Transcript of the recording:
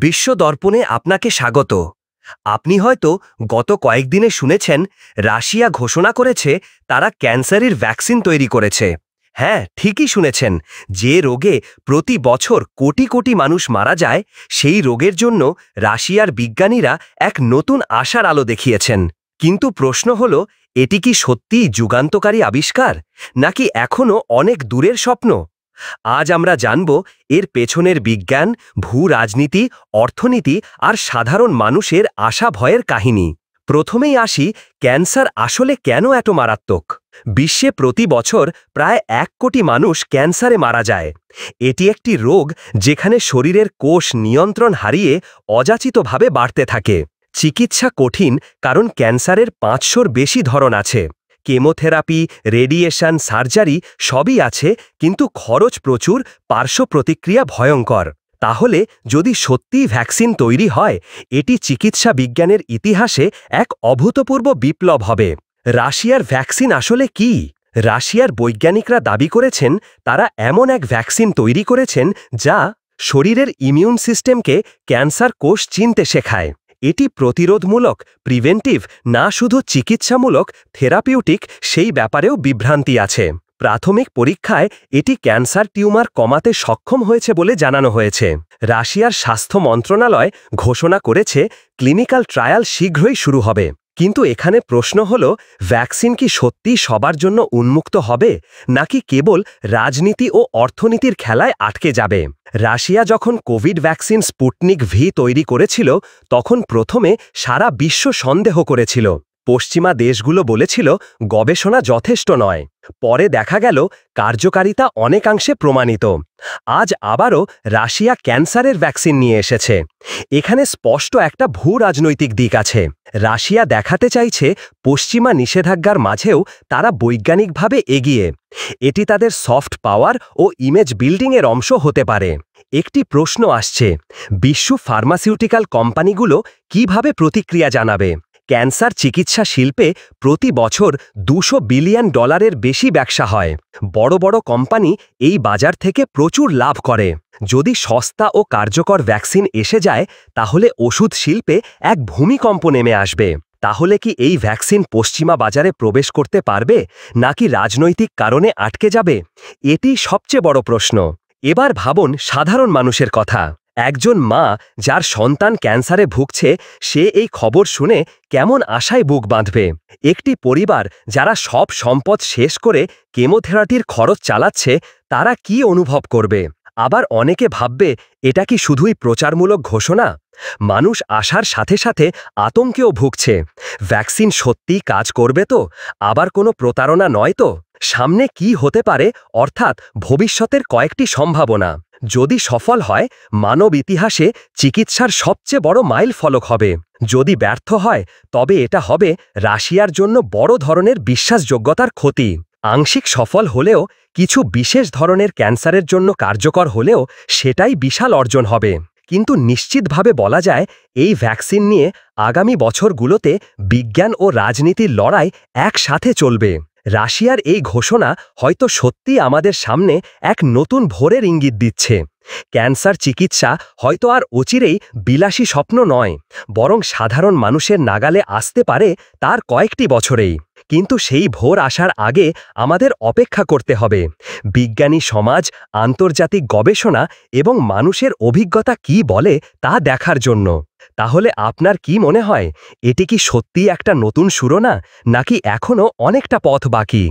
বিশ্ব দর্পণে আপনাকে স্বাগত। আপনি হয়তো গত কয়েকদিনে শুনেছেন রাশিয়া ঘোষণা করেছে তারা ক্যান্সারের ভ্যাকসিন তৈরি করেছে। হ্যাঁ, ঠিকই শুনেছেন। যে রোগে প্রতি বছর কোটি কোটি মানুষ মারা যায়, সেই রোগের জন্য রাশিয়ার বিজ্ঞানীরা এক নতুন আশার আলো দেখিয়েছেন। কিন্তু প্রশ্ন হল, এটি কি সত্যিই যুগান্তকারী আবিষ্কার, নাকি এখনও অনেক দূরের স্বপ্ন? আজ আমরা জানব এর পেছনের বিজ্ঞান, ভূ রাজনীতি, অর্থনীতি আর সাধারণ মানুষের আশা ভয়ের কাহিনী। প্রথমেই আসি, ক্যান্সার আসলে কেন এত মারাত্মক? বিশ্বে প্রতি বছর প্রায় 1 কোটি মানুষ ক্যান্সারে মারা যায়। এটি একটি রোগ যেখানে শরীরের কোষ নিয়ন্ত্রণ হারিয়ে অযাচিতভাবে বাড়তে থাকে। চিকিৎসা কঠিন, কারণ ক্যান্সারের 500-র বেশি ধরন আছে। কেমোথেরাপি, রেডিয়েশন, সার্জারি সবই আছে, কিন্তু খরচ প্রচুর, পার্শ্ব প্রতিক্রিয়া ভয়ঙ্কর। তাহলে যদি সত্যিই ভ্যাকসিন তৈরি হয়, এটি চিকিৎসা বিজ্ঞানের ইতিহাসে এক অভূতপূর্ব বিপ্লব হবে। রাশিয়ার ভ্যাকসিন আসলে কি? রাশিয়ার বৈজ্ঞানিকরা দাবি করেছেন তারা এমন এক ভ্যাকসিন তৈরি করেছেন যা শরীরের ইমিউন সিস্টেমকে ক্যান্সার কোষ চিনতে শেখায়। এটি প্রতিরোধমূলক, প্রিভেন্টিভ, না শুধু চিকিৎসামূলক, থেরাপিউটিক, সেই ব্যাপারেও বিভ্রান্তি আছে। প্রাথমিক পরীক্ষায় এটি ক্যান্সার টিউমার কমাতে সক্ষম হয়েছে বলে জানানো হয়েছে। রাশিয়ার স্বাস্থ্য মন্ত্রণালয় ঘোষণা করেছে ক্লিনিক্যাল ট্রায়াল শীঘ্রই শুরু হবে। কিন্তু এখানে প্রশ্ন হল, ভ্যাকসিন কি সত্যিই সবার জন্য উন্মুক্ত হবে, নাকি কেবল রাজনীতি ও অর্থনীতির খেলায় আটকে যাবে? রাশিয়া যখন কোভিড ভ্যাকসিন স্পুটনিক ভি তৈরি করেছিল, তখন প্রথমে সারা বিশ্ব সন্দেহ করেছিল। পশ্চিমা দেশগুলো বলেছিল গবেষণা যথেষ্ট নয়। পরে দেখা গেল কার্যকারিতা অনেকাংশে প্রমাণিত। আজ আবারও রাশিয়া ক্যান্সারের ভ্যাকসিন নিয়ে এসেছে। এখানে স্পষ্ট একটা ভূ রাজনৈতিক দিক আছে। রাশিয়া দেখাতে চাইছে পশ্চিমা নিষেধাজ্ঞার মাঝেও তারা বৈজ্ঞানিকভাবে এগিয়ে। এটি তাদের সফট পাওয়ার ও ইমেজ বিল্ডিংয়ের অংশ হতে পারে। একটি প্রশ্ন আসছে, বিশ্ব ফার্মাসিউটিক্যাল কোম্পানিগুলো কিভাবে প্রতিক্রিয়া জানাবে? ক্যান্সার চিকিৎসা শিল্পে প্রতি বছর $200 বিলিয়ন বেশি ব্যবসা হয়। বড় বড় কোম্পানি এই বাজার থেকে প্রচুর লাভ করে। যদি সস্তা ও কার্যকর ভ্যাকসিন এসে যায়, তাহলে ওষুধ শিল্পে এক ভূমিকম্প নেমে আসবে। তাহলে কি এই ভ্যাকসিন পশ্চিমা বাজারে প্রবেশ করতে পারবে, নাকি রাজনৈতিক কারণে আটকে যাবে? এটি সবচেয়ে বড় প্রশ্ন। এবার ভাবুন সাধারণ মানুষের কথা। একজন মা যার সন্তান ক্যান্সারে ভুগছে, সে এই খবর শুনে কেমন আশায় বুক বাঁধবে? একটি পরিবার যারা সব সম্পদ শেষ করে কেমোথেরাপির খরচ চালাচ্ছে, তারা কি অনুভব করবে? আবার অনেকে ভাববে, এটা কি শুধুই প্রচারমূলক ঘোষণা? মানুষ আশার সাথে সাথে আতঙ্কেও ভুগছে। ভ্যাকসিন সত্যিই কাজ করবে তো? আবার কোনো প্রতারণা নয় তো? সামনে কি হতে পারে, অর্থাৎ ভবিষ্যতের কয়েকটি সম্ভাবনা। যদি সফল হয়, মানব ইতিহাসে চিকিৎসার সবচেয়ে বড় মাইল ফলক হবে। যদি ব্যর্থ হয়, তবে এটা হবে রাশিয়ার জন্য বড় ধরনের বিশ্বাসযোগ্যতার ক্ষতি। আংশিক সফল হলেও, কিছু বিশেষ ধরনের ক্যান্সারের জন্য কার্যকর হলেও, সেটাই বিশাল অর্জন হবে। কিন্তু নিশ্চিতভাবে বলা যায়, এই ভ্যাকসিন নিয়ে আগামী বছরগুলোতে বিজ্ঞান ও রাজনীতির লড়াই একসাথে চলবে। রাশিয়ার এই ঘোষণা হয়তো সত্যিই আমাদের সামনে এক নতুন ভোরের ইঙ্গিত দিচ্ছে। ক্যান্সার চিকিৎসা হয়তো আর অচিরেই বিলাসী স্বপ্ন নয়, বরং সাধারণ মানুষের নাগালে আসতে পারে তার কয়েকটি বছরেই। কিন্তু সেই ভোর আসার আগে আমাদের অপেক্ষা করতে হবে। বিজ্ঞানী সমাজ, আন্তর্জাতিক গবেষণা এবং মানুষের অভিজ্ঞতা কি বলে তা দেখার জন্য। তাহলে আপনার কি মনে হয়, এটি কি সত্যিই একটা নতুন শুরু, নাকি এখনও অনেকটা পথ বাকি?